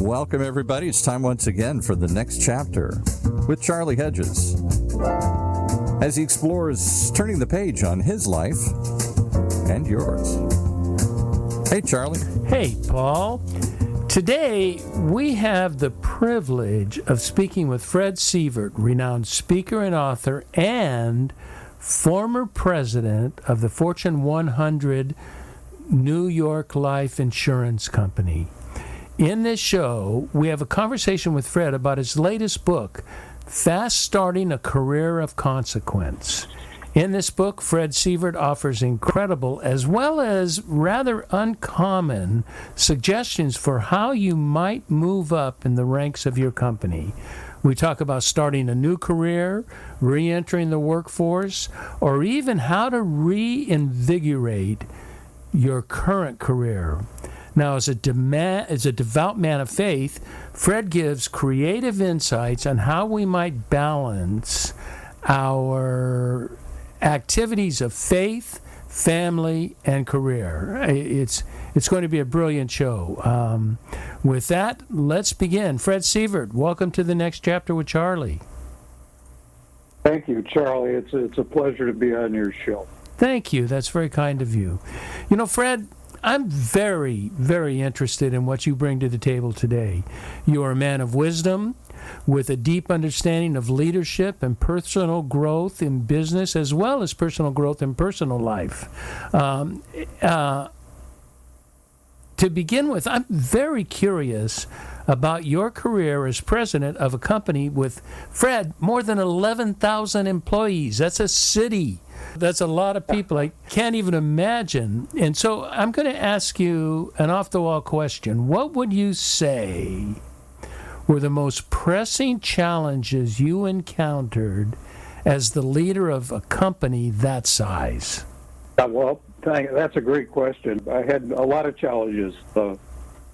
Welcome, everybody. It's time once again for the next chapter with Charlie Hedges as he explores turning the page on his life and yours. Hey, Charlie. Hey, Paul. Today, we have the privilege of speaking with Fred Sievert, renowned speaker and author and former president of the Fortune 100 New York Life Insurance Company. In this show, we have a conversation with Fred about his latest book, Fast Starting a Career of Consequence. In this book, Fred Sievert offers incredible as well as rather uncommon suggestions for how you might move up in the ranks of your company. We talk about starting a new career, re-entering the workforce, or even how to reinvigorate your current career. Now, as a devout man of faith, Fred gives creative insights on how we might balance our activities of faith, family, and career. It's going to be a brilliant show. With that, let's begin. Fred Sievert, welcome to the next chapter with Charlie. Thank you, Charlie. It's a pleasure to be on your show. Thank you. That's very kind of you. You know, Fred, I'm very, very interested in what you bring to the table today. You are a man of wisdom with a deep understanding of leadership and personal growth in business as well as personal growth in personal life. To begin with, I'm very curious about your career as president of a company with, Fred, more than 11,000 employees. That's a city. That's a lot of people. I can't even imagine. And so I'm going to ask you an off-the-wall question. What would you say were the most pressing challenges you encountered as the leader of a company that size? Well, that's a great question. I had a lot of challenges.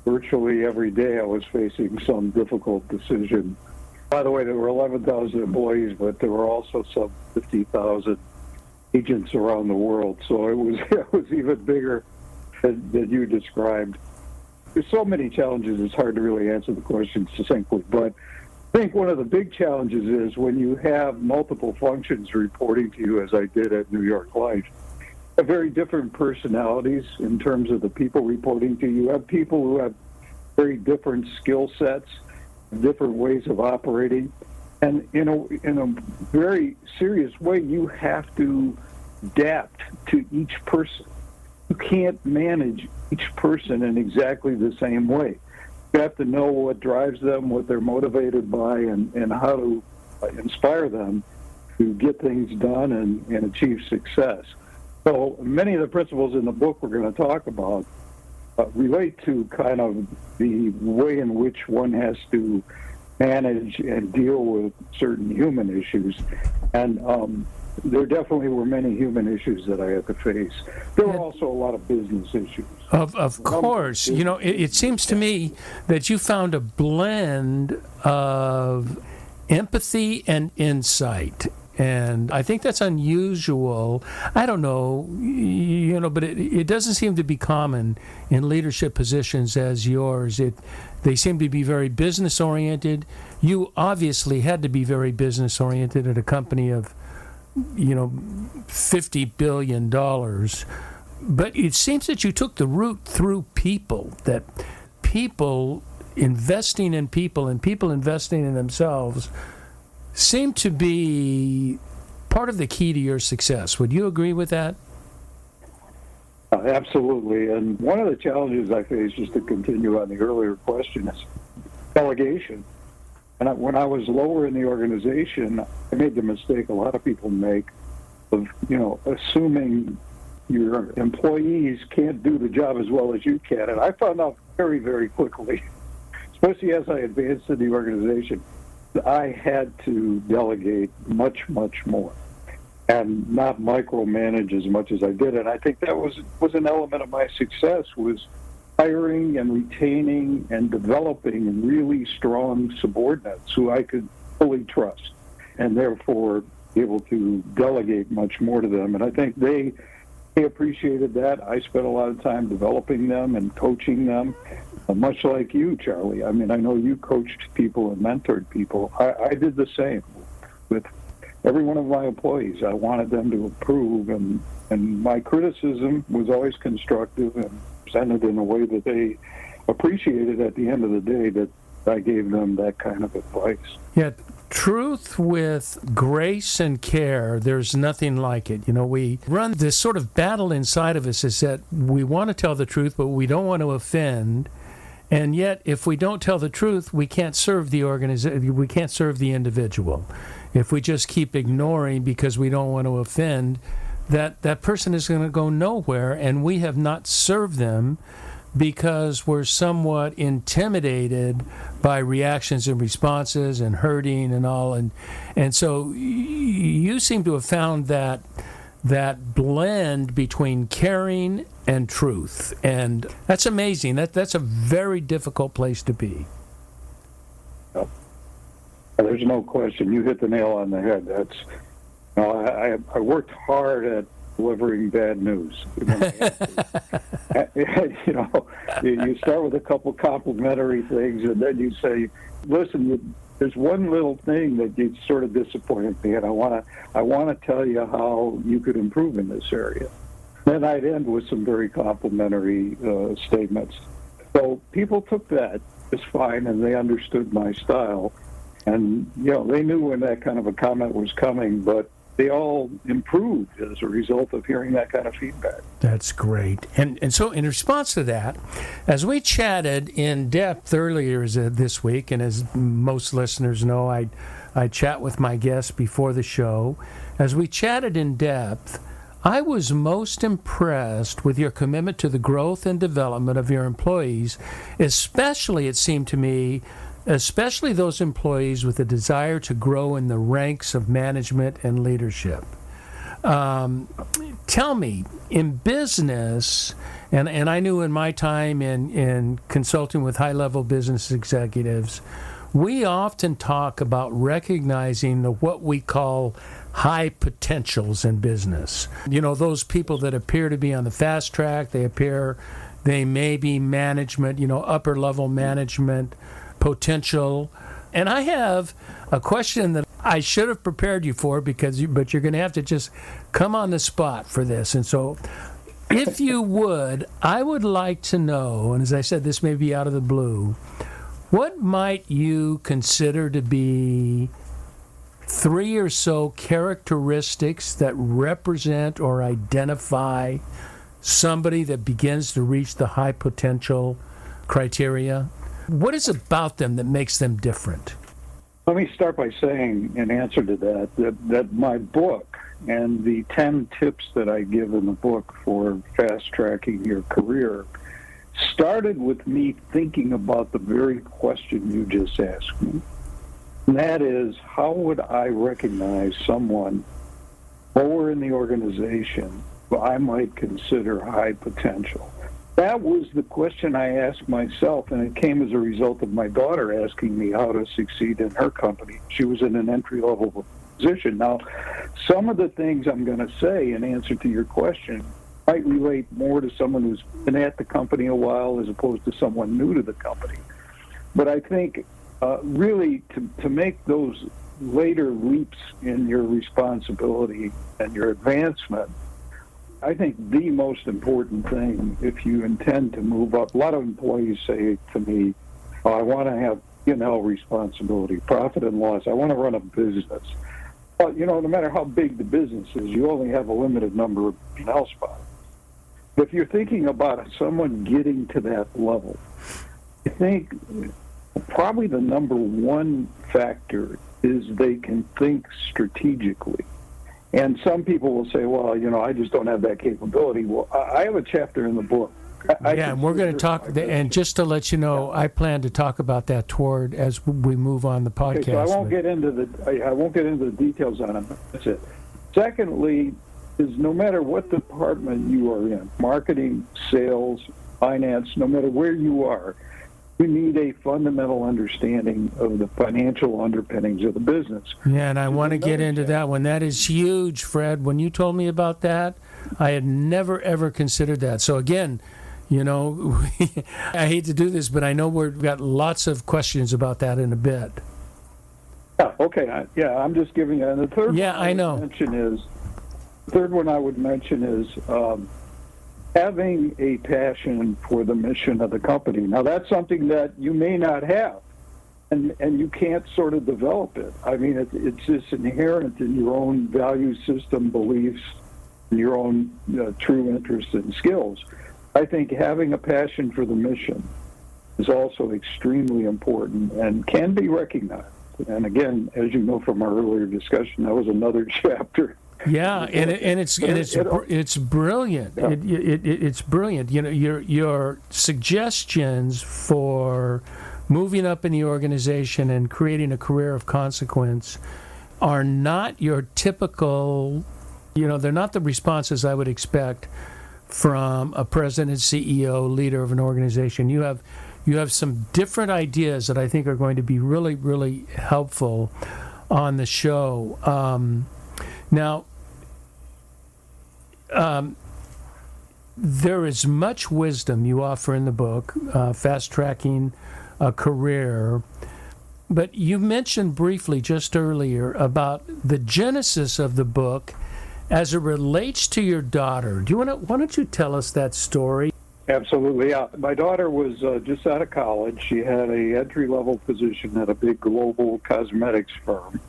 Virtually every day I was facing some difficult decision. By the way, there were 11,000 employees, but there were also some 50,000 agents around the world. So it was even bigger than you described. There's so many challenges, it's hard to really answer the question succinctly. But I think one of the big challenges is when you have multiple functions reporting to you, as I did at New York Life, have very different personalities in terms of the people reporting to you. You have people who have very different skill sets, different ways of operating. And in a very serious way, you have to adapt to each person. You can't manage each person in exactly the same way. You have to know what drives them, what they're motivated by, and how to inspire them to get things done and achieve success. So many of the principles in the book we're going to talk about relate to kind of the way in which one has to manage and deal with certain human issues. And there definitely were many human issues that I had to face. There were also a lot of business issues. Of course. You know, it seems to me that you found a blend of empathy and insight. And I think that's unusual. I don't know, but it doesn't seem to be common in leadership positions as yours. They seem to be very business-oriented. You obviously had to be very business-oriented at a company of, $50 billion. But it seems that you took the route through people, that people investing in people and people investing in themselves seem to be part of the key to your success. Would you agree with that? Absolutely. And one of the challenges I face, just to continue on the earlier question, is delegation. And when I was lower in the organization, I made the mistake a lot of people make of, assuming your employees can't do the job as well as you can. And I found out very, very quickly, especially as I advanced in the organization, I had to delegate much, much more and not micromanage as much as I did. And I think that was an element of my success, was hiring and retaining and developing really strong subordinates who I could fully trust, and therefore able to delegate much more to them. And I think they They appreciated that. I spent a lot of time developing them and coaching them, much like you, Charlie. I mean, I know you coached people and mentored people. I did the same with every one of my employees. I wanted them to improve, and my criticism was always constructive and presented in a way that they appreciated at the end of the day that I gave them that kind of advice. Yeah, truth with grace and care, there's nothing like it. You know, we run this sort of battle inside of us is that we want to tell the truth, but we don't want to offend. And yet, if we don't tell the truth, we can't serve the organization, we can't serve the individual. If we just keep ignoring because we don't want to offend, that person is going to go nowhere, and we have not served them because we're somewhat intimidated by reactions and responses and hurting and all. And so you seem to have found that blend between caring and truth. And that's amazing. That's a very difficult place to be. Yep. There's no question. You hit the nail on the head. I worked hard at delivering bad news. You start with a couple complimentary things, and then you say, listen, there's one little thing that you sort of disappointed me, and I want to tell you how you could improve in this area. Then I'd end with some very complimentary statements. So people took that as fine, and they understood my style. And, they knew when that kind of a comment was coming, but they all improved as a result of hearing that kind of feedback. That's great. And so in response to that, as we chatted in depth earlier this week, and as most listeners know, I chat with my guests before the show. As we chatted in depth, I was most impressed with your commitment to the growth and development of your employees, especially, it seemed to me, especially those employees with a desire to grow in the ranks of management and leadership. Tell me, in business, and I knew in my time in consulting with high-level business executives, we often talk about recognizing what we call high potentials in business. Those people that appear to be on the fast track, they may be management, upper-level management potential. And I have a question that I should have prepared you for, but you're going to have to just come on the spot for this. And so if you would, I would like to know, and as I said, this may be out of the blue, what might you consider to be 3 or so characteristics that represent or identify somebody that begins to reach the high potential criteria? What is about them that makes them different? Let me start by saying, in answer to that my book and the 10 tips that I give in the book for fast-tracking your career started with me thinking about the very question you just asked me. And that is, how would I recognize someone lower in the organization who I might consider high potential? That was the question I asked myself, and it came as a result of my daughter asking me how to succeed in her company. She was in an entry-level position. Now, some of the things I'm going to say in answer to your question might relate more to someone who's been at the company a while as opposed to someone new to the company. But I think really to make those later leaps in your responsibility and your advancement, I think the most important thing, if you intend to move up, a lot of employees say to me, I want to have P&L responsibility, profit and loss. I want to run a business. But, no matter how big the business is, you only have a limited number of P&L spots. If you're thinking about someone getting to that level, I think probably the number one factor is they can think strategically. And some people will say, well, I just don't have that capability. Well, I have a chapter in the book. And we're going to talk, and just to let you know, I plan to talk about that as we move on the podcast. Okay, so I won't get into the details on it. That's it. Secondly, is no matter what department you are in, marketing, sales, finance, no matter where you are, you need a fundamental understanding of the financial underpinnings of the business. Yeah, and I want to get into that one. That is huge, Fred. When you told me about that, I had never, ever considered that. So again, I hate to do this, but I know we've got lots of questions about that in a bit. Yeah, okay. I'm just giving you. And the third third one I would mention is having a passion for the mission of the company. Now, that's something that you may not have, and you can't sort of develop it. I mean, it's just inherent in your own value system, beliefs, and your own true interests and skills. I think having a passion for the mission is also extremely important and can be recognized. And again, as you know from our earlier discussion, that was another chapter. Yeah, and it's brilliant. Yeah. It's brilliant. Your suggestions for moving up in the organization and creating a career of consequence are not your typical. They're not the responses I would expect from a president, CEO, leader of an organization. You have some different ideas that I think are going to be really, really helpful on the show. Now, there is much wisdom you offer in the book, Fast Tracking a Career, but you mentioned briefly just earlier about the genesis of the book as it relates to your daughter. Why don't you tell us that story? Absolutely, yeah. My daughter was just out of college. She had a entry-level position at a big global cosmetics firm.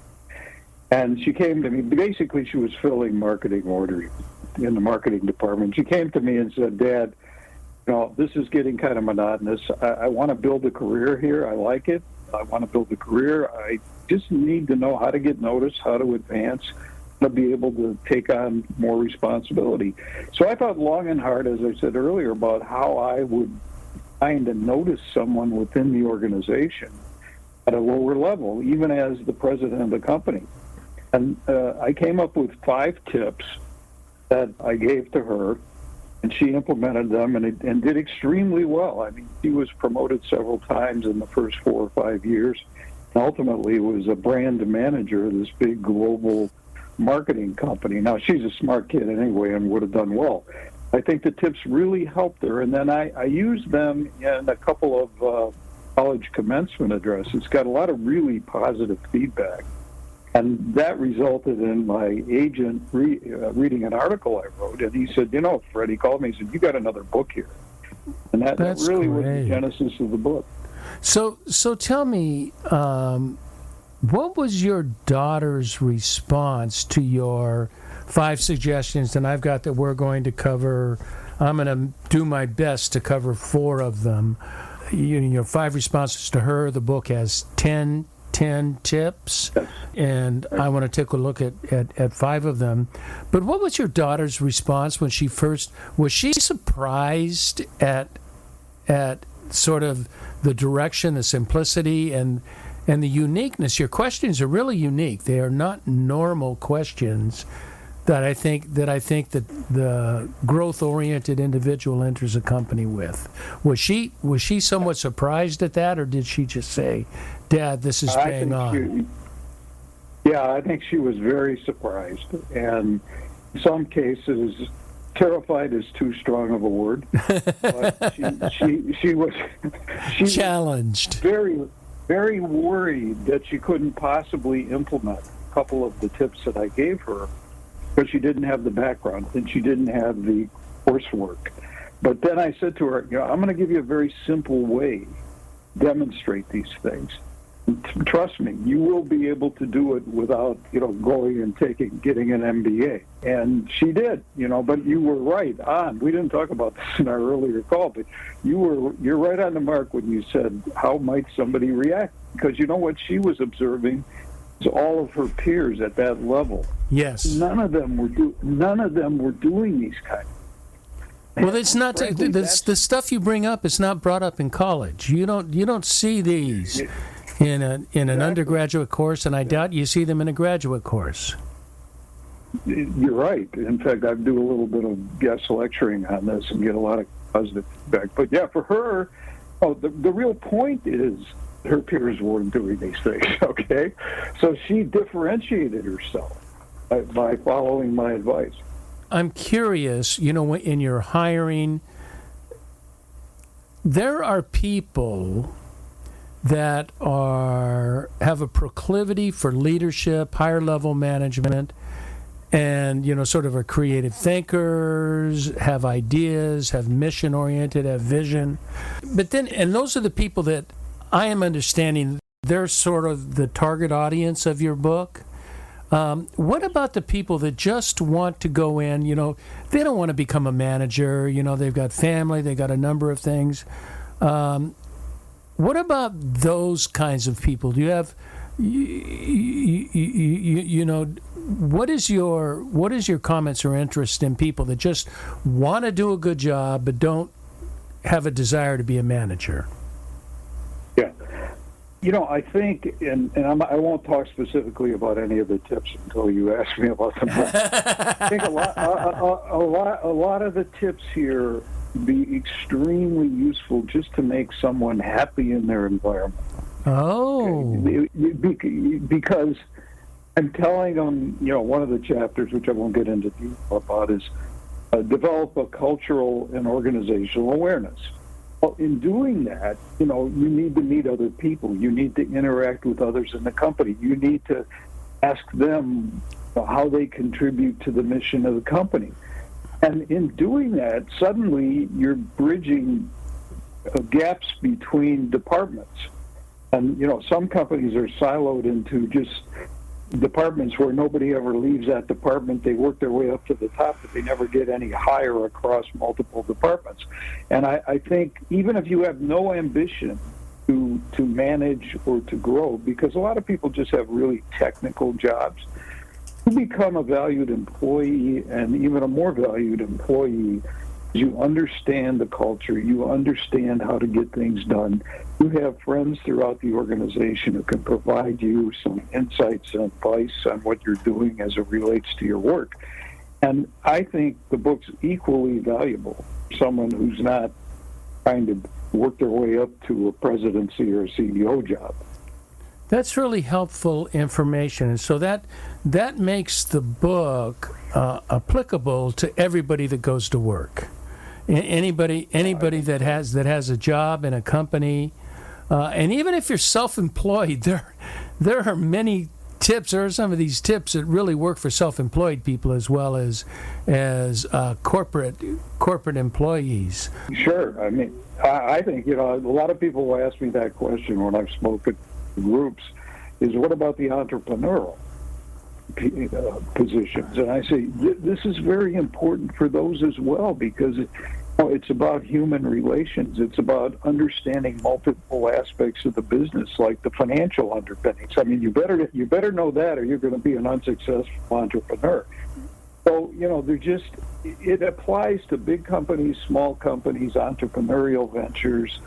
And she came to me. Basically, she was filling marketing orders in the marketing department. She came to me and said, Dad, this is getting kind of monotonous. I want to build a career here. I like it. I want to build a career. I just need to know how to get noticed, how to advance, to be able to take on more responsibility. So I thought long and hard, as I said earlier, about how I would find and notice someone within the organization at a lower level, even as the president of the company. And I came up with 5 tips that I gave to her, and she implemented them and did extremely well. I mean, she was promoted several times in the first 4 or 5 years, and ultimately was a brand manager of this big global marketing company. Now, she's a smart kid anyway and would have done well. I think the tips really helped her, and then I used them in a couple of college commencement addresses, got a lot of really positive feedback. And that resulted in my agent reading an article I wrote, and he said, Fred, he called me and said, you got another book here. And that really was the genesis of the book. So tell me, what was your daughter's response to your 5 suggestions? And I've got that we're going to cover, I'm going to do my best to cover 4 of them. 5 responses to her. The book has 10 tips, and I want to take a look at 5 of them. But what was your daughter's response when she first, was she surprised at sort of the direction, the simplicity, and the uniqueness? Your questions are really unique. They are not normal questions that I think that the growth-oriented individual enters a company with. Was she somewhat surprised at that, or did she just say, Dad, this is paying on? I think she was very surprised, and in some cases, terrified is too strong of a word. But she was challenged, very, very worried that she couldn't possibly implement a couple of the tips that I gave her, because she didn't have the background and she didn't have the coursework. But then I said to her, I'm going to give you a very simple way to demonstrate these things. And trust me, you will be able to do it without, going and getting an MBA. And she did, but you were right on. We didn't talk about this in our earlier call, but you're right on the mark when you said, how might somebody react? Because what she was observing is all of her peers at that level. Yes. None of them were doing these kinds. Well, it's not the stuff you bring up is not brought up in college. You don't see these in an undergraduate course, and I doubt you see them in a graduate course. You're right. In fact, I do a little bit of guest lecturing on this and get a lot of positive feedback. But yeah, for her, the real point is her peers weren't doing these things. Okay, so she differentiated herself by following my advice. I'm curious, in your hiring, there are people that have a proclivity for leadership, higher level management, and sort of are creative thinkers, have ideas, have mission oriented, have vision. But then, and those are the people that I am understanding they're sort of the target audience of your book. What about the people that just want to go in, they don't want to become a manager, they've got family, they've got a number of things. What about those kinds of people? Do you have, what is your comments or interest in people that just want to do a good job but don't have a desire to be a manager? Yeah. I think, and I won't talk specifically about any of the tips until you ask me about them. I think a lot of the tips here be extremely useful just to make someone happy in their environment. Oh. Because I'm telling them, one of the chapters, which I won't get into detail about, is develop a cultural and organizational awareness. Well, in doing that, you need to meet other people. You need to interact with others in the company. You need to ask them how they contribute to the mission of the company. And in doing that, suddenly you're bridging gaps between departments. And, some companies are siloed into just departments where nobody ever leaves that department. They work their way up to the top, but they never get any higher across multiple departments. And I think even if you have no ambition to manage or to grow, because a lot of people just have really technical jobs, you become a valued employee, and even a more valued employee. You understand the culture. You understand how to get things done. You have friends throughout the organization who can provide you some insights and advice on what you're doing as it relates to your work. And I think the book's equally valuable for someone who's not trying to work their way up to a presidency or a CEO job. That's really helpful information, and so that makes the book applicable to everybody that goes to work. Anybody that has a job in a company, and even if you're self-employed, there are many tips. There are some of these tips that really work for self-employed people as well as corporate employees. Sure. I mean, I think a lot of people will ask me that question when I've spoken to groups: is what about the entrepreneurial positions? And I say this is very important for those as well, because it's about human relations. It's about understanding multiple aspects of the business, like the financial underpinnings. I mean, you better know that, or you're going to be an unsuccessful entrepreneur. So it applies to big companies, small companies, entrepreneurial ventures.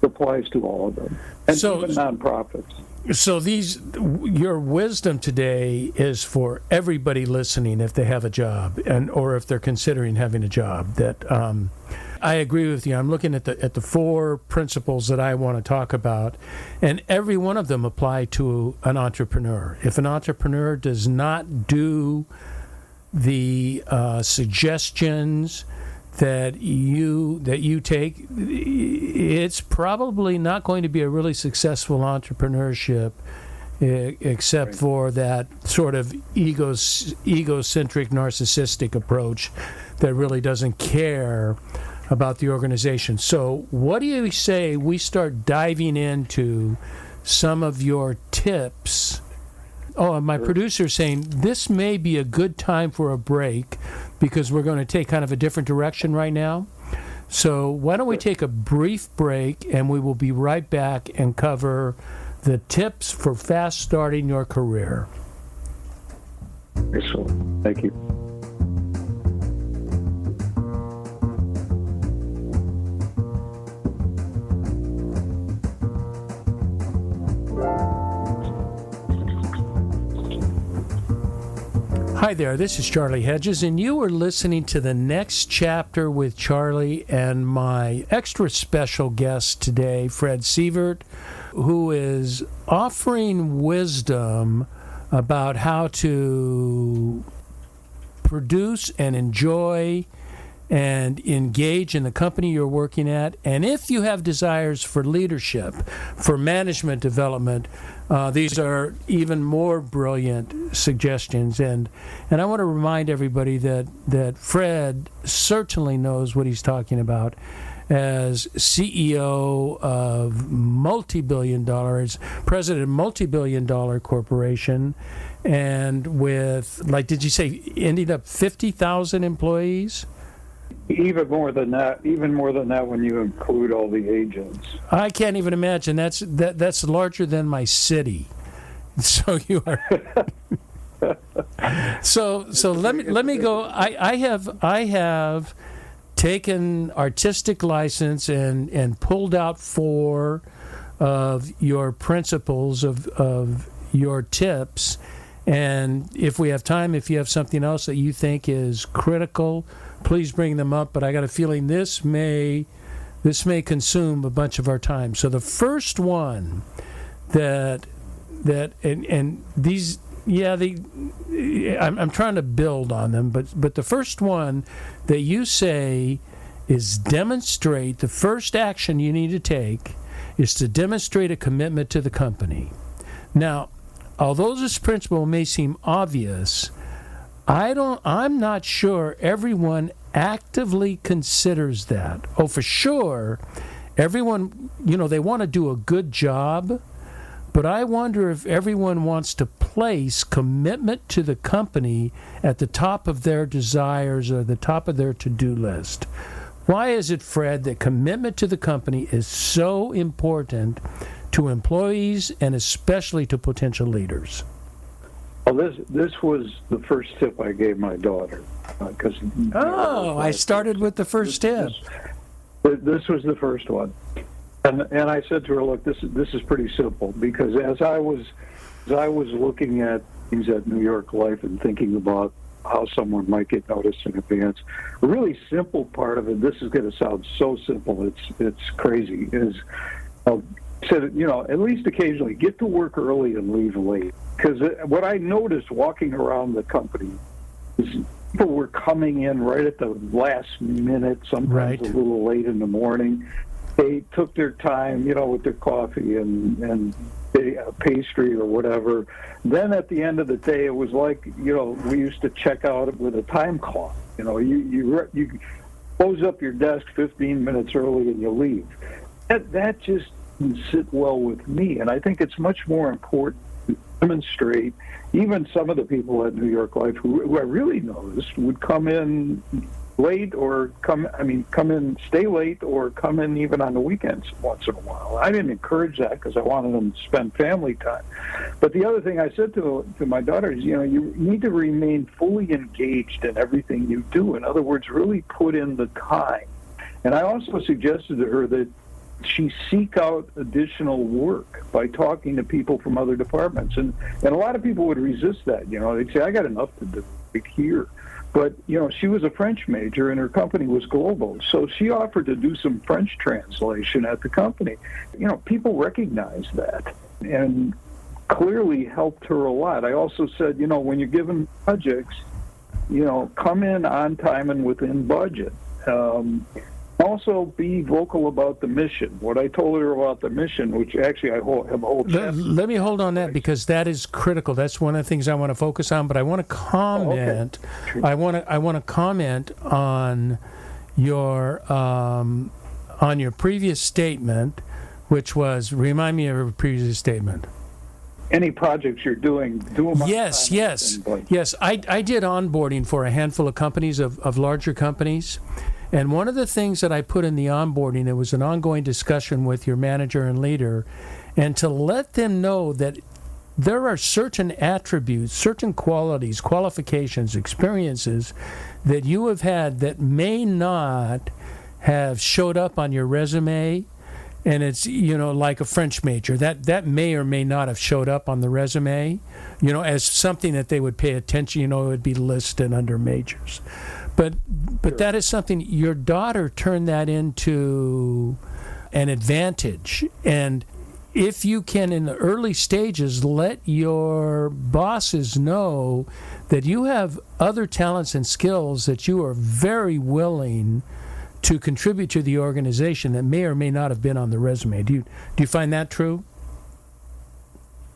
It applies to all of them, and even nonprofits. So your wisdom today is for everybody listening if they have a job or if they're considering having a job. That I agree with you. I'm looking at the 4 principles that I want to talk about, and every one of them apply to an entrepreneur. If an entrepreneur does not do the suggestions that you take, it's probably not going to be a really successful entrepreneurship, except for that sort of egocentric, narcissistic approach that really doesn't care about the organization. So what do you say we start diving into some of your tips? Oh, and my producer's saying this may be a good time for a break because we're going to take kind of a different direction right now. So why don't we take a brief break, and we will be right back and cover the tips for fast starting your career. Excellent. Thank you. Hi there, this is Charlie Hedges, and you are listening to the next chapter with Charlie and my extra special guest today, Fred Sievert, who is offering wisdom about how to produce and enjoy and engage in the company you're working at. And if you have desires for leadership, for management development, these are even more brilliant suggestions. And I want to remind everybody that Fred certainly knows what he's talking about as CEO of multi-billion-dollar, president of multi-billion-dollar corporation, and with, like, did you say, ended up 50,000 employees? Even more than that when you include all the agents. I can't even imagine. That's larger than my city. So you are. so let me go. I have taken artistic license and pulled out 4 of your principles of your tips. And if we have time, if you have something else that you think is critical, please bring them up. But I got a feeling this may consume a bunch of our time. So the first one I'm trying to build on them, but the first one that you say is demonstrate, the first action you need to take is to demonstrate a commitment to the company. Now, although this principle may seem obvious, I'm not sure everyone actively considers that. Oh, for sure, everyone, they want to do a good job, but I wonder if everyone wants to place commitment to the company at the top of their desires or the top of their to-do list. Why is it, Fred, that commitment to the company is so important to employees and especially to potential leaders? Well, this was the first tip I gave my daughter. I started with the first tip. This was the first one. And I said to her, look, this is pretty simple, because as I was looking at things at New York Life and thinking about how someone might get noticed in advance, a really simple part of it, this is going to sound so simple, it's crazy, is said, at least occasionally get to work early and leave late. Because what I noticed walking around the company is people were coming in right at the last minute, sometimes a little late in the morning. They took their time, with their coffee and pastry or whatever. Then at the end of the day, it was like, we used to check out with a time clock. You close up your desk 15 minutes early and you leave. That just didn't sit well with me. And I think it's much more important to demonstrate. Even some of the people at New York Life who I really noticed would come in late or come in, stay late, or come in even on the weekends once in a while. I didn't encourage that because I wanted them to spend family time. But the other thing I said to my daughter is, you need to remain fully engaged in everything you do. In other words, really put in the time. And I also suggested to her that she seek out additional work by talking to people from other departments. And a lot of people would resist that. They'd say, I got enough to do here. But, she was a French major and her company was global. So she offered to do some French translation at the company. People recognized that and clearly helped her a lot. I also said, when you're given projects, come in on time and within budget. Also, be vocal about the mission. What I told her about the mission, which actually I have a whole chapter. Let me hold on that, because that is critical. That's one of the things I want to focus on. But I want to comment. Okay. I want to comment on your previous statement, which was, remind me of your previous statement. Any projects you're doing, do them on Yes. I did onboarding for a handful of companies, of larger companies. And one of the things that I put in the onboarding, it was an ongoing discussion with your manager and leader, and to let them know that there are certain attributes, certain qualities, qualifications, experiences that you have had that may not have showed up on your resume. And it's, like a French major, that may or may not have showed up on the resume, as something that they would pay attention, it would be listed under majors. But sure. That is something, your daughter turned that into an advantage. And if you can, in the early stages, let your bosses know that you have other talents and skills that you are very willing to contribute to the organization that may or may not have been on the resume. Do you find that true?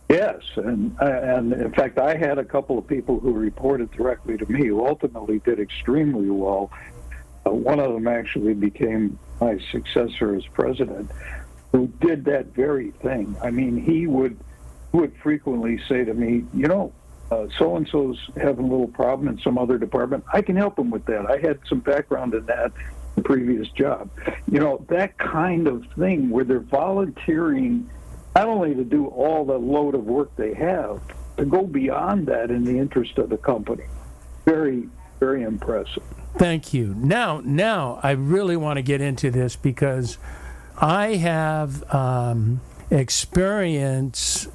Yes, and in fact, I had a couple of people who reported directly to me who ultimately did extremely well. One of them actually became my successor as president, who did that very thing. I mean, he would frequently say to me, so-and-so's having a little problem in some other department. I can help him with that. I had some background in that the previous job. That kind of thing where they're volunteering not only to do all the load of work they have, to go beyond that in the interest of the company. Very, very impressive. Thank you. Now, I really want to get into this because I have experience,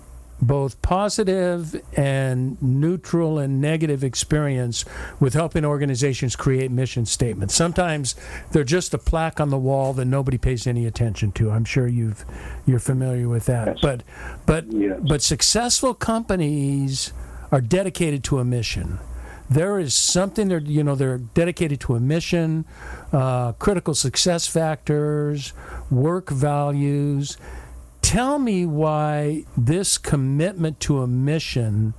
both positive and neutral and negative experience with helping organizations create mission statements. Sometimes they're just a plaque on the wall that nobody pays any attention to. I'm sure you're familiar with that. Yes. But successful companies are dedicated to a mission. There is something they're dedicated to a mission, critical success factors, work values. Tell me why this commitment to a mission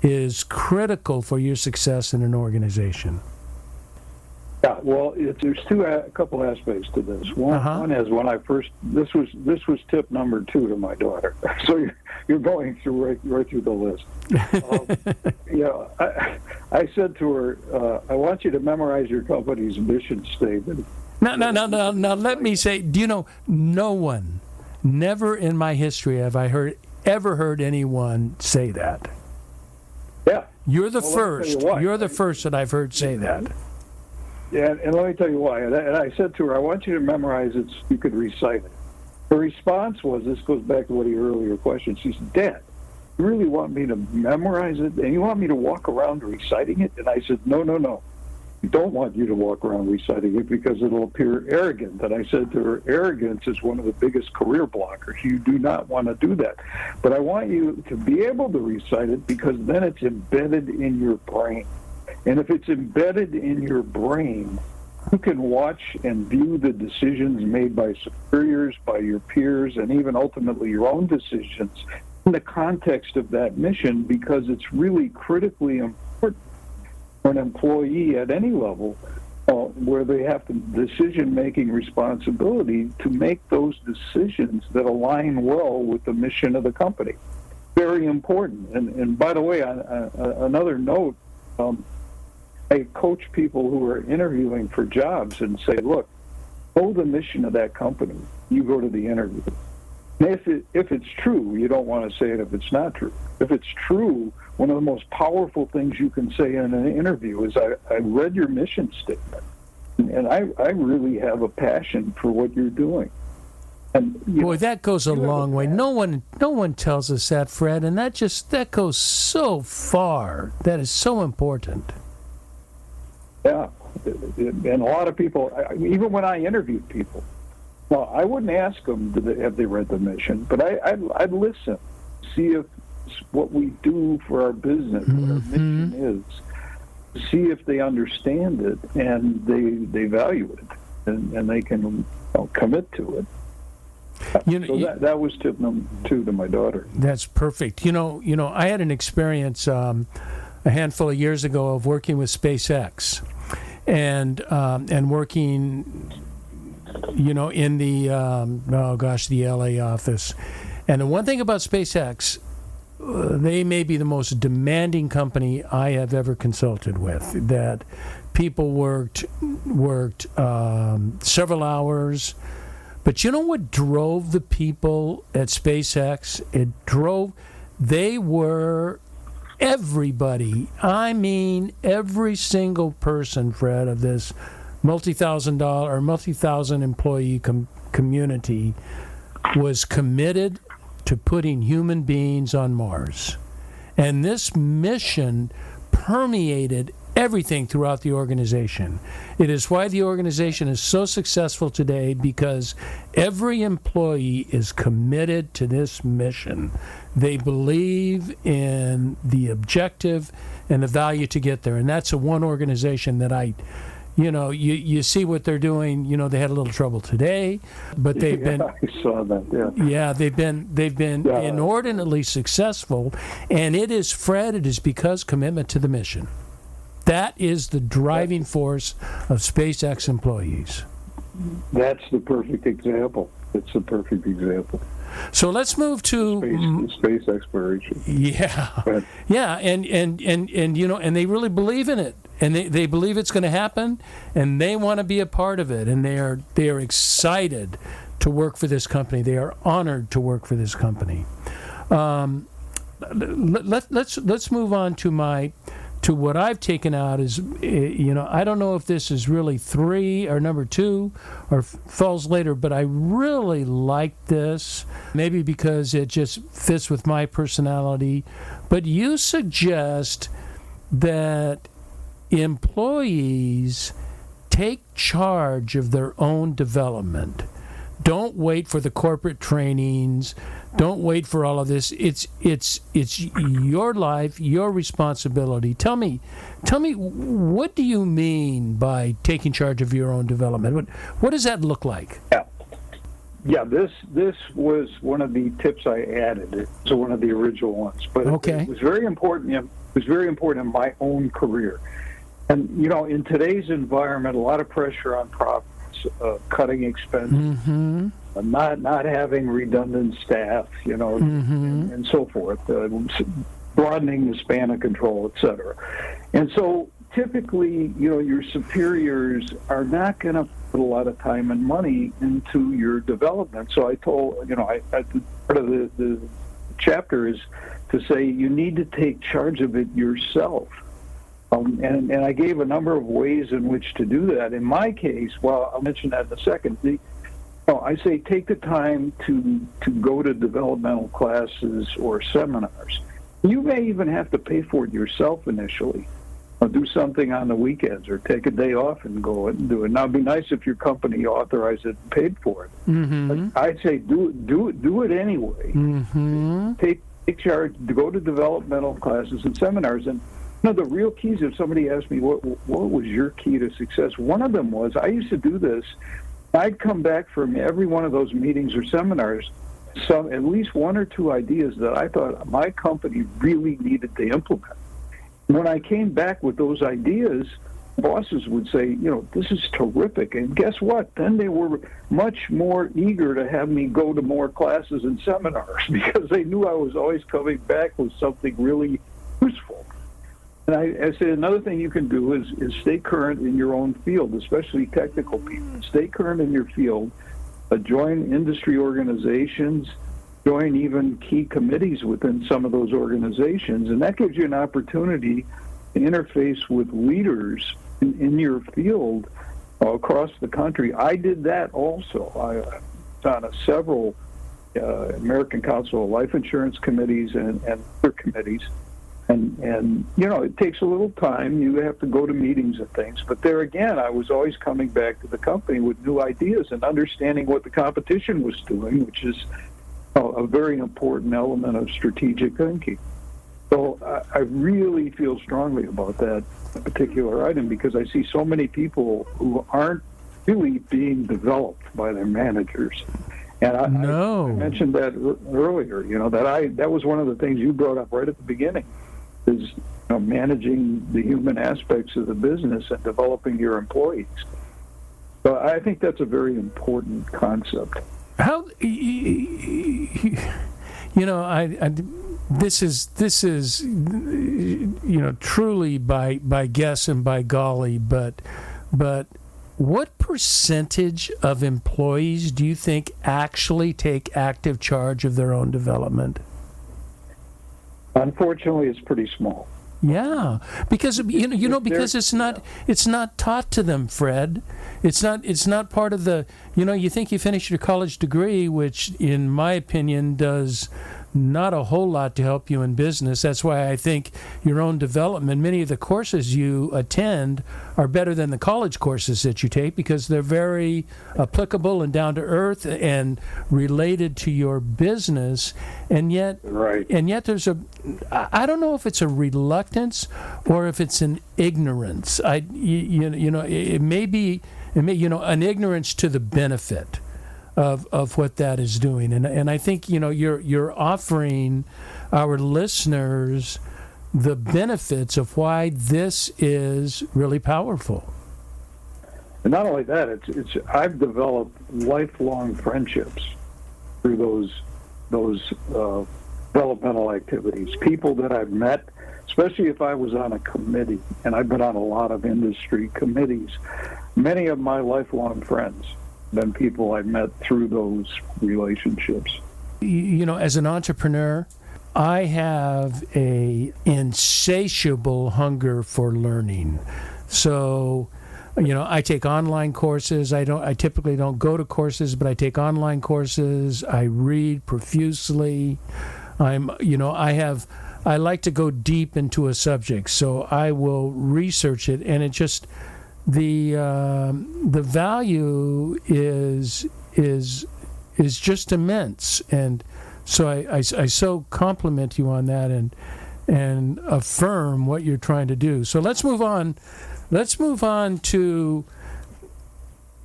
is critical for your success in an organization. Yeah, well, there's a couple aspects to this. One is when I first, this was tip number 2 to my daughter. So you're going through right through the list. I said to her, I want you to memorize your company's mission statement. Now, let me say, no one, never in my history have I ever heard anyone say that. Yeah. You're the first. You're the first that I've heard say that. Yeah, and let me tell you why. And I said to her, I want you to memorize it so you could recite it. Her response was, this goes back to one of your earlier questions. She said, Dad, you really want me to memorize it? And you want me to walk around reciting it? And I said, no. I don't want you to walk around reciting it because it'll appear arrogant. And I said to her, arrogance is one of the biggest career blockers. You do not want to do that. But I want you to be able to recite it because then it's embedded in your brain. And if it's embedded in your brain, you can watch and view the decisions made by superiors, by your peers, and even ultimately your own decisions in the context of that mission, because it's really critically important for an employee at any level where they have the decision-making responsibility to make those decisions that align well with the mission of the company. Very important. And by the way, on another note, I coach people who are interviewing for jobs and say, look, know the mission of that company. You go to the interview. And if it's true, you don't want to say it if it's not true. If it's true, one of the most powerful things you can say in an interview is, I read your mission statement, and I really have a passion for what you're doing. And boy, that goes a long way. No one tells us that, Fred, and that goes so far. That is so important. Yeah, and a lot of people, even when I interviewed people, well, I wouldn't ask them have they read the mission, but I'd listen, see if what we do for our business, what our mission is, see if they understand it and they value it and they can commit to it. So that was tip number 2 to my daughter. That's perfect. I had an experience a handful of years ago of working with SpaceX, and working, in the the LA office. And the one thing about SpaceX, they may be the most demanding company I have ever consulted with. That people worked several hours. But you know what drove the people at SpaceX? They were everybody. I mean, every single person, Fred, of this multi-thousand employee community was committed to putting human beings on Mars. And this mission permeated everything throughout the organization. It is why the organization is so successful today, because every employee is committed to this mission. They believe in the objective and the value to get there. And that's a one organization that you see what they're doing. They had a little trouble today, but they've been. I saw that. Yeah. Yeah, they've been inordinately successful, and it is because commitment to the mission. That is the driving force of SpaceX employees. That's the perfect example. It's the perfect example. So let's move to space exploration. Yeah, yeah, and and they really believe in it, and they believe it's going to happen, and they want to be a part of it, and they are excited to work for this company. They are honored to work for this company. Let's move on to what I've taken out is, I don't know if this is really 3 or number 2 or falls later, but I really like this, maybe because it just fits with my personality. But you suggest that employees take charge of their own development. Don't wait for the corporate trainings. Don't wait for all of this. It's your life, your responsibility. Tell me, what do you mean by taking charge of your own development? What does that look like? Yeah. This was one of the tips I added to one of the original ones, but it was very important. It was very important in my own career, and in today's environment, a lot of pressure on profits. Cutting expenses, not having redundant staff, and so forth, broadening the span of control, et cetera. And so typically, your superiors are not going to put a lot of time and money into your development. So I told, part of the chapter is to say you need to take charge of it yourself. And I gave a number of ways in which to do that. In my case, I'll mention that in a second. I say take the time to go to developmental classes or seminars. You may even have to pay for it yourself initially. Or do something on the weekends, or take a day off and go and do it. Now, it'd be nice if your company authorized it and paid for it. But I'd say do it anyway. Take charge to go to developmental classes and seminars. And the real keys, if somebody asked me what was your key to success, one of them was I used to do this. I'd come back from every one of those meetings or seminars, at least 1 or 2 ideas that I thought my company really needed to implement. When I came back with those ideas, bosses would say, this is terrific. And guess what? Then they were much more eager to have me go to more classes and seminars because they knew I was always coming back with something really useful. And I said another thing you can do is stay current in your own field, especially technical people. Stay current in your field. Join industry organizations. Join even key committees within some of those organizations. And that gives you an opportunity to interface with leaders in your field across the country. I did that also. I was on several American Council of Life Insurance committees and other committees. And it takes a little time. You have to go to meetings and things. But there again, I was always coming back to the company with new ideas and understanding what the competition was doing, which is a very important element of strategic thinking. So I really feel strongly about that particular item because I see so many people who aren't really being developed by their managers. And I mentioned that earlier, that was one of the things you brought up right at the beginning. Is managing the human aspects of the business and developing your employees. So I think that's a very important concept. How this is truly by guess and by golly, but what percentage of employees do you think actually take active charge of their own development? Unfortunately, it's pretty small. Yeah, because because it's not taught to them, Fred. It's not part of the. You think you finish your college degree, which, in my opinion, does not a whole lot to help you in business. That's why I think your own development, many of the courses you attend are better than the college courses that you take because they're very applicable and down to earth and related to your business. And yet, Right. and yet there's I don't know if it's a reluctance or if it's an ignorance. It may be, an ignorance to the benefit of what that is doing, and I think you're offering our listeners the benefits of why this is really powerful. And not only that, it's I've developed lifelong friendships through those developmental activities. People that I've met, especially if I was on a committee, and I've been on a lot of industry committees. Many of my lifelong friends been people I met through those relationships. As an entrepreneur, I have a insatiable hunger for learning. So, I take online courses. I typically don't go to courses, but I take online courses. I read profusely. I like to go deep into a subject, so I will research it, and it just the value is just immense, and so I so compliment you on that and affirm what you're trying to do. So let's move on. Let's move on to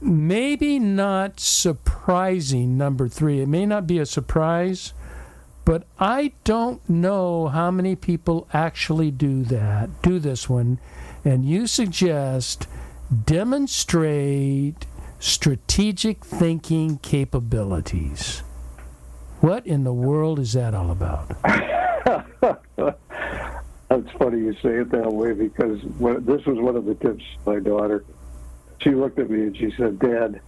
maybe not surprising number 3. It may not be a surprise, but I don't know how many people actually do this one, and you suggest demonstrate strategic thinking capabilities. What in the world is that all about? That's funny you say it that way because this was one of the tips my daughter. She looked at me and she said, "Dad,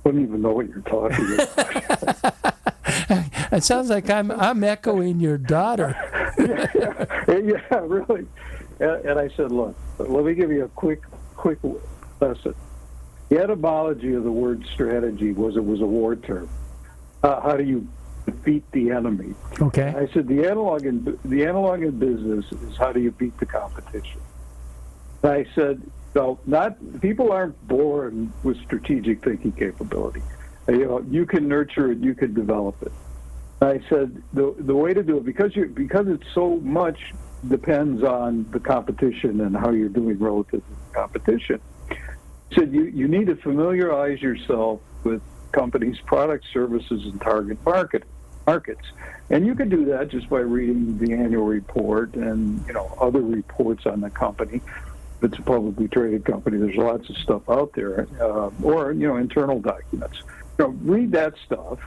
I don't even know what you're talking about." It sounds like I'm echoing your daughter. Yeah, really. And I said, "Look, let me give you a quick lesson. The etymology of the word strategy was it was a war term. How do you defeat the enemy?" Okay. I said the analog in business is how do you beat the competition. And I said, people aren't born with strategic thinking capability. You can nurture it, you can develop it. And I said the way to do it because it's so much depends on the competition and how you're doing relative to the competition. Said you need to familiarize yourself with companies' products, services, and target markets. And you can do that just by reading the annual report and other reports on the company. If it's a publicly traded company, there's lots of stuff out there, or internal documents. Read that stuff.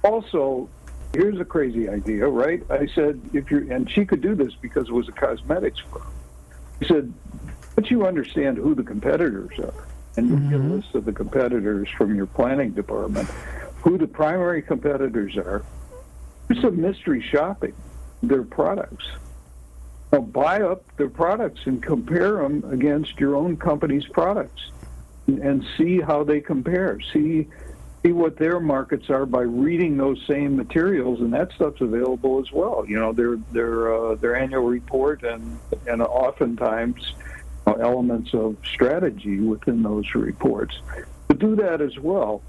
Also, here's a crazy idea, right? I said and she could do this because it was a cosmetics firm. I said, but you understand who the competitors are. And you get a list of the competitors from your planning department, who the primary competitors are. Do some mystery shopping, their products. Now buy up their products and compare them against your own company's products and see how they compare. See what their markets are by reading those same materials, and that stuff's available as well. Their annual report and oftentimes elements of strategy within those reports. To do that as well.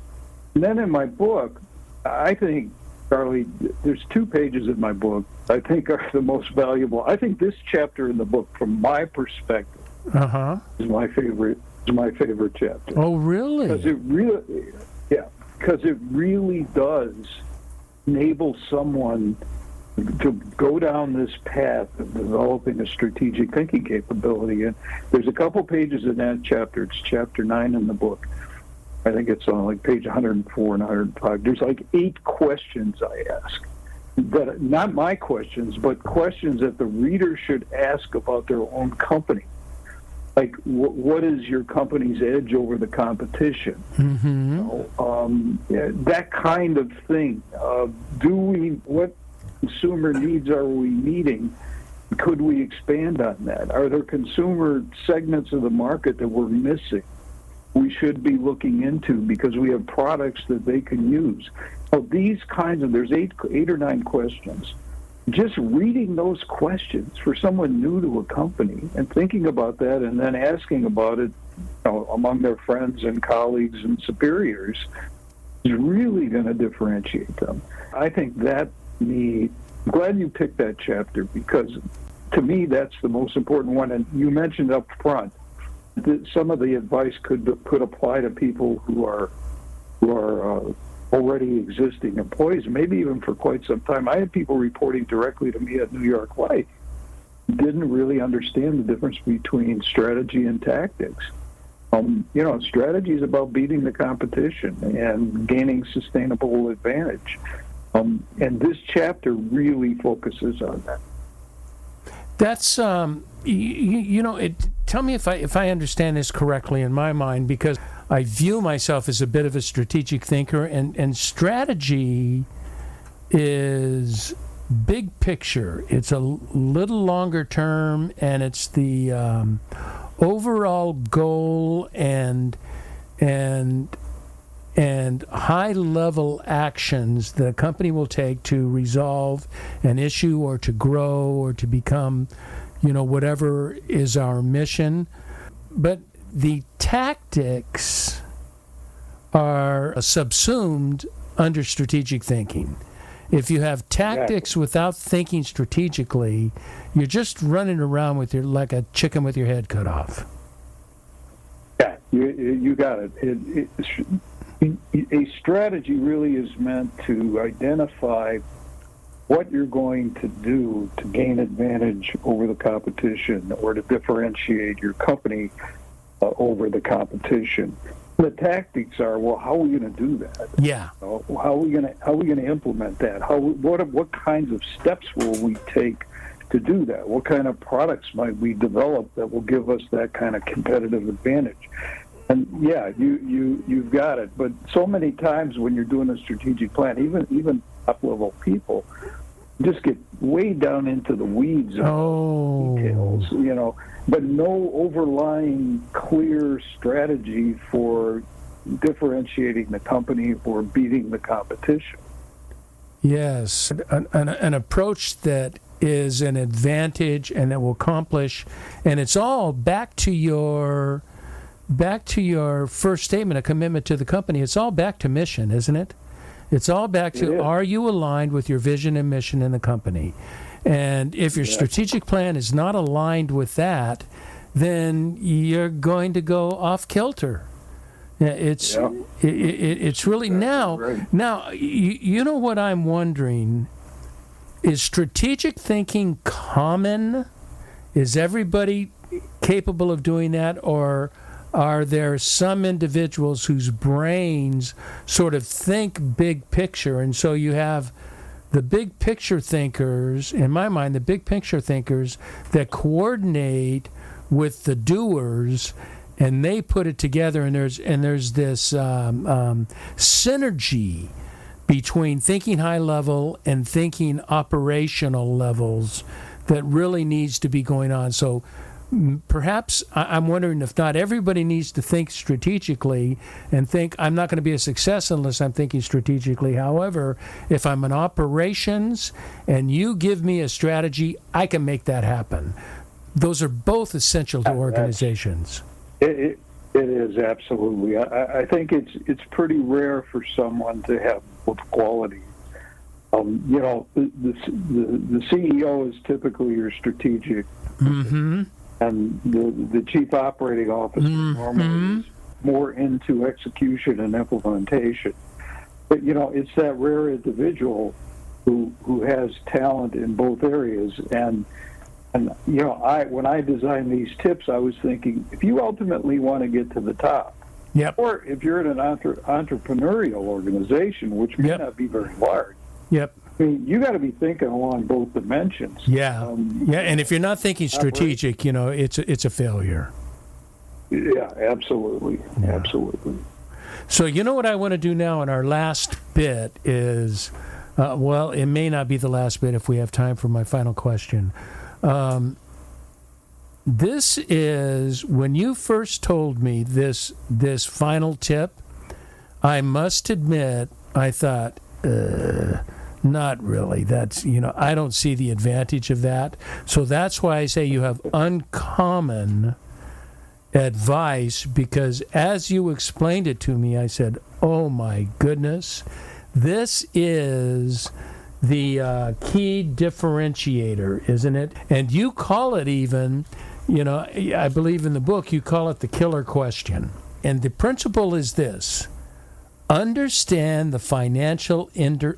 And then in my book, I think, Charlie, there's 2 pages in my book I think are the most valuable. I think this chapter in the book, from my perspective, is my favorite chapter. Oh, really? Because it really does enable someone to go down this path of developing a strategic thinking capability. And there's a couple pages in that chapter. It's chapter 9 in the book. I think it's on page 104 and 105. There's 8 questions I ask. That not my questions, but questions that the reader should ask about their own company. Like, what is your company's edge over the competition? That kind of thing. What consumer needs are we meeting? Could we expand on that? Are there consumer segments of the market that we're missing? we should be looking into because we have products that they can use. So these kinds of, there's eight or nine questions. Just reading those questions for someone new to a company and thinking about that and then asking about it, among their friends and colleagues and superiors is really going to differentiate them. I think I'm glad you picked that chapter because to me that's the most important one. And you mentioned up front that some of the advice could apply to people who are already existing employees, maybe even for quite some time. I had people reporting directly to me at New York Life didn't really understand the difference between strategy and tactics. Strategy is about beating the competition and gaining sustainable advantage. And this chapter really focuses on that. That's tell me if I understand this correctly in my mind, because I view myself as a bit of a strategic thinker, and strategy is big picture. It's a little longer term, and it's the overall goal and high level actions that a company will take to resolve an issue or to grow or to become, whatever is our mission. But the tactics are subsumed under strategic thinking. If you have tactics without thinking strategically, you're just running around like a chicken with your head cut off. Yeah, you got it. A strategy really is meant to identify what you're going to do to gain advantage over the competition or to differentiate your company over the competition. The tactics are, well, how are we going to do that? Yeah. How are we going to implement that? What kinds of steps will we take to do that? What kind of products might we develop that will give us that kind of competitive advantage? And yeah, you've got it. But so many times when you're doing a strategic plan, even top-level people just get way down into the weeds of details, but no overlying clear strategy for differentiating the company or beating the competition. Yes, an approach that is an advantage and that will accomplish, and it's all back to your first statement, a commitment to the company. It's all back to mission, isn't it? It's all back to, are you aligned with your vision and mission in the company? And if your strategic plan is not aligned with that, then you're going to go off kilter. It's really now. You know what I'm wondering? Is strategic thinking common? Is everybody capable of doing that, or are there some individuals whose brains sort of think big picture, and so you have the big picture thinkers, in my mind, the big picture thinkers that coordinate with the doers, and they put it together, and there's this synergy between thinking high level and thinking operational levels that really needs to be going on. So perhaps I'm wondering if not everybody needs to think strategically and think, I'm not going to be a success unless I'm thinking strategically. However, if I'm in operations and you give me a strategy, I can make that happen. Those are both essential to organizations. It is, absolutely. I think it's pretty rare for someone to have both qualities. The CEO is typically your strategic. Mm-hmm. And the chief operating officer normally is more into execution and implementation. But, it's that rare individual who has talent in both areas. And when I designed these tips, I was thinking, if you ultimately want to get to the top, or if you're in an entrepreneurial organization, which may not be very large, I mean, you got to be thinking along both dimensions. And if you're not thinking strategic, it's a failure. Yeah, absolutely. So what I want to do now in our last bit is, it may not be the last bit if we have time for my final question. this is, when you first told me this final tip, I must admit, I thought, not really. That's, I don't see the advantage of that. So that's why I say you have uncommon advice, because as you explained it to me, I said, oh my goodness, this is the key differentiator, isn't it? And you call it even, I believe in the book, you call it the killer question. And the principle is this: understand the financial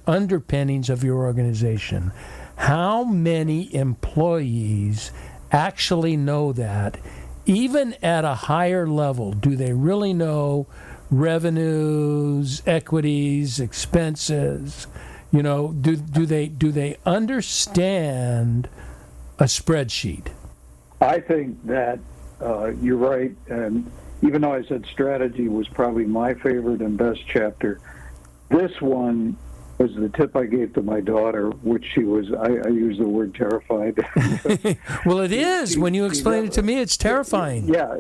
underpinnings of your organization. How many employees actually know that? Even at a higher level, do they really know revenues, equities, expenses? Do they understand a spreadsheet? I think that you're right, and even though I said strategy was probably my favorite and best chapter, this one was the tip I gave to my daughter, which she was, I use the word terrified. Well, it is. When you explain it to me, it's terrifying. Yeah.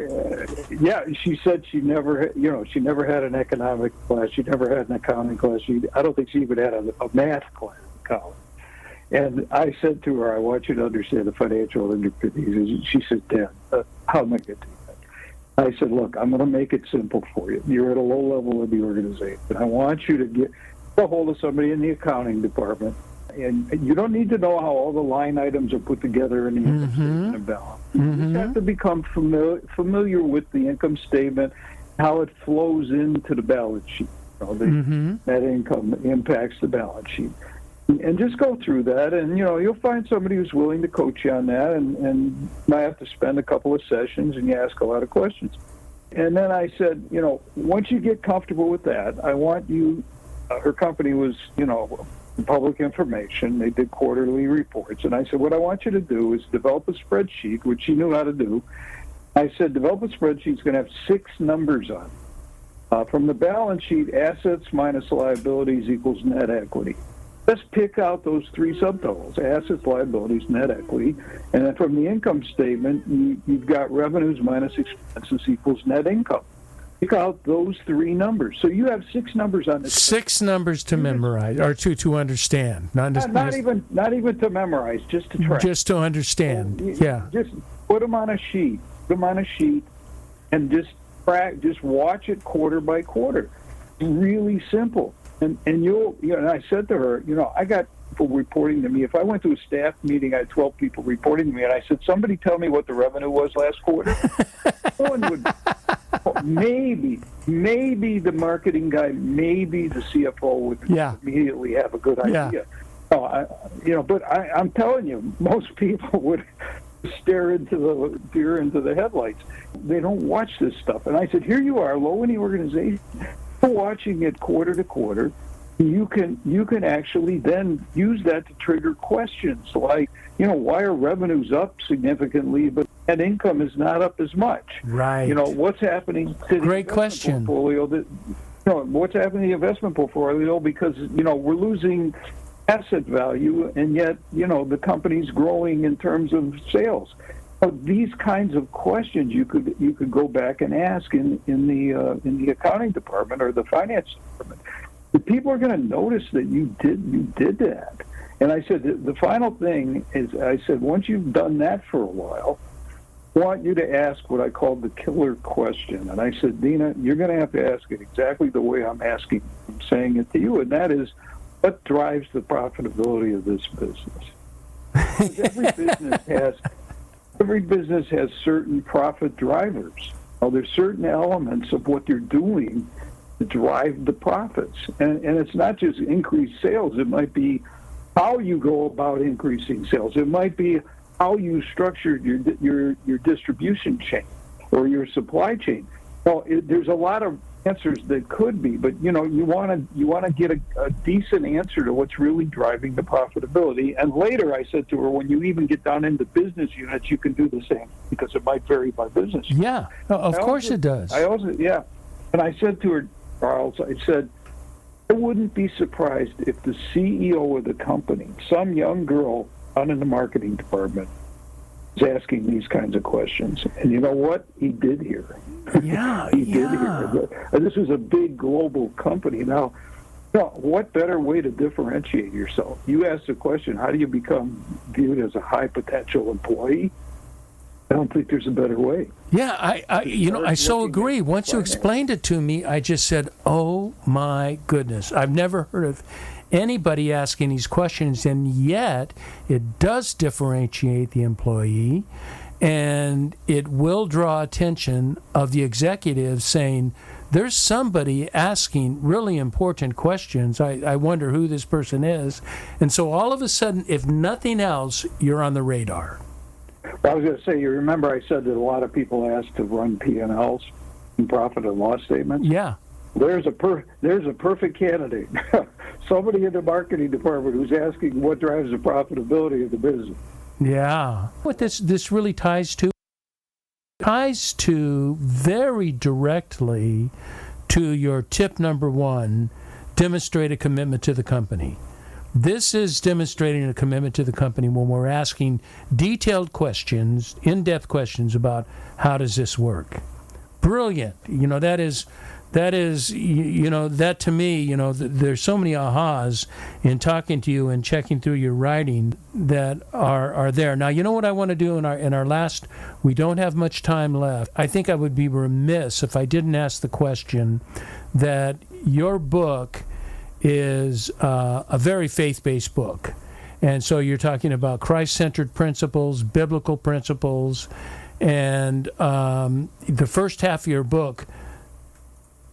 She said she never had an economic class. She never had an accounting class. I don't think she even had a math class in college. And I said to her, I want you to understand the financial underpinnings. She said, Dad, how am I going to do that? I said, look, I'm going to make it simple for you. You're at a low level of the organization. I want you to get a hold of somebody in the accounting department. And you don't need to know how all the line items are put together in the income statement and balance. You just have to become familiar with the income statement, how it flows into the balance sheet. That income impacts the balance sheet. And just go through that, and you'll find somebody who's willing to coach you on that, and you might have to spend a couple of sessions, and you ask a lot of questions. And then I said, once you get comfortable with that, I want you. Her company was, public information. They did quarterly reports, and I said, what I want you to do is develop a spreadsheet, which she knew how to do. I said, develop a spreadsheet that's going to have 6 numbers on it. From the balance sheet, assets minus liabilities equals net equity. Just pick out those 3 subtotals: assets, liabilities, net equity. And then from the income statement, you've got revenues minus expenses equals net income. Pick out those 3 numbers. So you have 6 numbers on this. 6 numbers to memorize, or to understand. Not even to memorize, just to track. Just to understand. Yeah. Just put them on a sheet. And just watch it quarter by quarter. Really simple. And and I said to her, I got people reporting to me. If I went to a staff meeting, I had 12 people reporting to me, and I said, somebody tell me what the revenue was last quarter. No one would. Maybe the marketing guy, maybe the CFO would immediately have a good idea. But I'm telling you, most people would stare into the deer into the headlights. They don't watch this stuff. And I said, here you are, low in the organization, watching it quarter to quarter. You can actually then use that to trigger questions like, why are revenues up significantly, but net income is not up as much? Right. What's happening to the investment portfolio? What's happening to the investment portfolio? Because we're losing asset value, and yet the company's growing in terms of sales. These kinds of questions you could go back and ask in the accounting department or the finance department. The people are going to notice that you did that. And I said the final thing is, I said, once you've done that for a while, I want you to ask what I called the killer question. And I said, Dina, you're going to have to ask it exactly the way I'm saying it to you, and that is, what drives the profitability of this business? Because every business has certain profit drivers. There's certain elements of what they're doing to drive the profits. And it's not just increased sales. It might be how you go about increasing sales. It might be how you structured your distribution chain or your supply chain. Well, there's a lot of answers that could be, but you want to get a decent answer to what's really driving the profitability. And later, I said to her, when you even get down into business units, you can do the same, because it might vary by business. Yeah, of course it does. And I said to her, Charles, I said, I wouldn't be surprised if the CEO of the company, some young girl out in the marketing department, is asking these kinds of questions. And you know what? He did hear. Yeah, He did hear. This is a big global company. Now, what better way to differentiate yourself? You asked the question, how do you become viewed as a high potential employee? I don't think there's a better way. Yeah, I so agree. Once you explained it to me, I just said, oh my goodness. I've never heard of anybody asking these questions, and yet it does differentiate the employee, and it will draw attention of the executive saying, there's somebody asking really important questions. I wonder who this person is. And so all of a sudden, if nothing else, you're on the radar. Well, I was going to say, you remember I said that a lot of people ask to run P&Ls and profit and loss statements? Yeah. There's a perfect candidate. Somebody in the marketing department who's asking what drives the profitability of the business. Yeah. What this really ties to very directly to your tip number 1, demonstrate a commitment to the company. This is demonstrating a commitment to the company when we're asking detailed questions, in-depth questions about how does this work. Brilliant. That is, that to me, there's so many ahas in talking to you and checking through your writing that are there. Now, you know what I want to do in our last, we don't have much time left. I think I would be remiss if I didn't ask the question that your book is a very faith-based book. And so you're talking about Christ-centered principles, biblical principles, and the first half of your book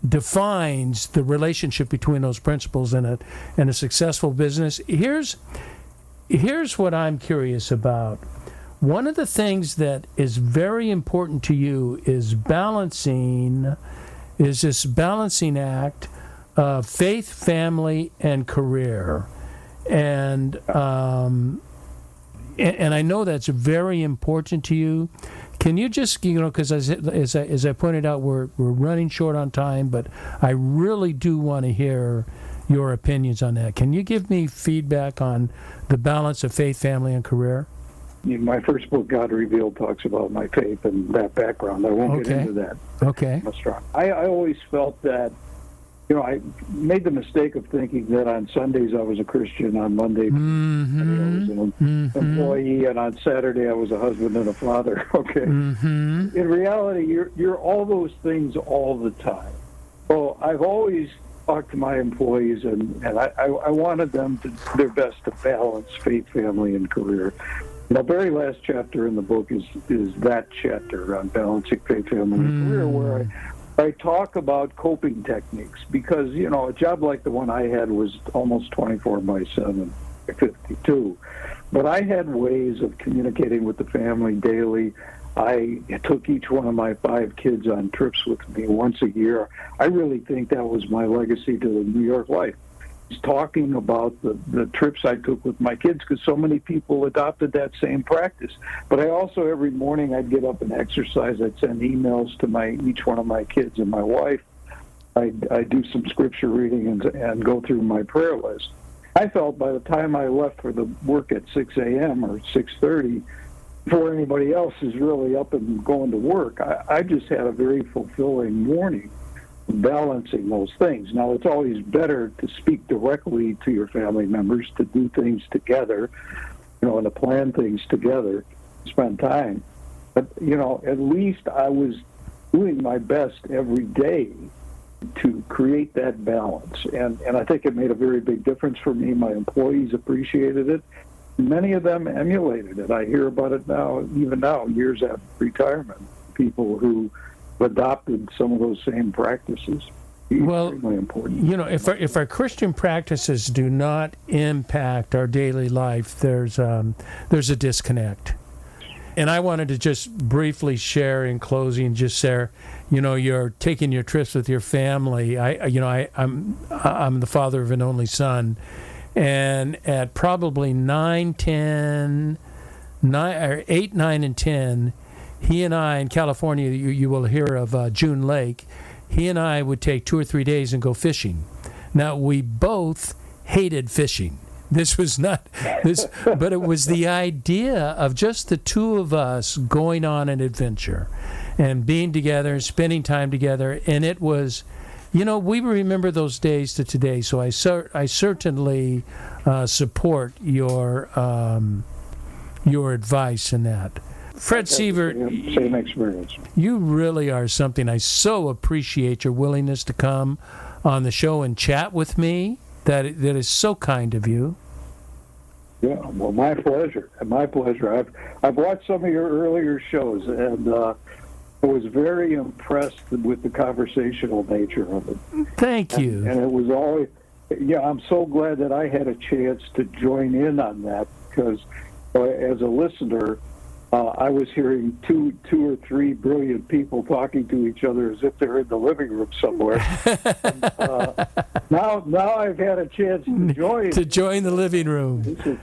defines the relationship between those principles and a successful business. Here's what I'm curious about. One of the things that is very important to you is this balancing act of faith, family, and career. And I know that's very important to you. Can you just, because as I pointed out, we're running short on time, but I really do want to hear your opinions on that. Can you give me feedback on the balance of faith, family, and career? My first book, God Revealed, talks about my faith and that background. I won't get into that. Okay. I always felt that, I made the mistake of thinking that on Sundays I was a Christian, on Monday I was an employee, and on Saturday I was a husband and a father. Okay. In reality, you're all those things all the time. So I've always talked to my employees, and I wanted them to do their best to balance faith, family, and career. The very last chapter in the book is that chapter on balancing faith, family, and career, where I talk about coping techniques, because, a job like the one I had was almost 24/7, 52. But I had ways of communicating with the family daily. I took each one of my 5 kids on trips with me once a year. I really think that was my legacy to the New York life. Talking about the trips I took with my kids, because so many people adopted that same practice. But I also, every morning, I'd get up and exercise. I'd send emails to each one of my kids and my wife. I'd do some scripture reading and go through my prayer list. I felt by the time I left for the work at 6 a.m. or 6:30, before anybody else is really up and going to work, I just had a very fulfilling morning, balancing those things. Now, it's always better to speak directly to your family members, to do things together, and to plan things together, spend time. But, at least I was doing my best every day to create that balance. And I think it made a very big difference for me. My employees appreciated it. Many of them emulated it. I hear about it now, even now, years after retirement, people who adopted some of those same practices. Extremely important. If our Christian practices do not impact our daily life, there's a disconnect. And I wanted to just briefly share in closing, you're taking your trips with your family. I'm the father of an only son, and at probably 8, 9, and 10. He and I, in California, you will hear of June Lake, he and I would take 2 or 3 days and go fishing. Now, we both hated fishing. This was not this, but it was the idea of just the two of us going on an adventure and being together and spending time together. And it was, we remember those days to today. So I certainly support your advice in that. Fred Sievert, same experience. You really are something. I so appreciate your willingness to come on the show and chat with me. That is so kind of you. Yeah, well, my pleasure. My pleasure. I've watched some of your earlier shows, and I was very impressed with the conversational nature of it. Thank you. And it was always, I'm so glad that I had a chance to join in on that, because as a listener, I was hearing two or three brilliant people talking to each other as if they're in the living room somewhere. Now I've had a chance to join the living room.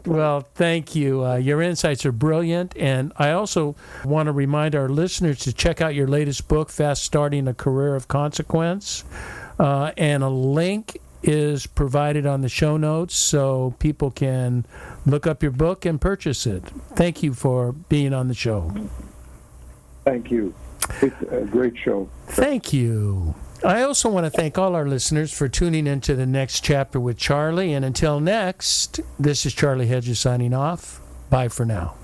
Well, thank you. Your insights are brilliant, and I also want to remind our listeners to check out your latest book, Fast Starting a Career of Consequence, and a link is provided on the show notes so people can look up your book and purchase it. Thank you for being on the show. Thank you. It's a great show. Thank you. I also want to thank all our listeners for tuning into the next chapter with Charlie. And until next, this is Charlie Hedges signing off. Bye for now.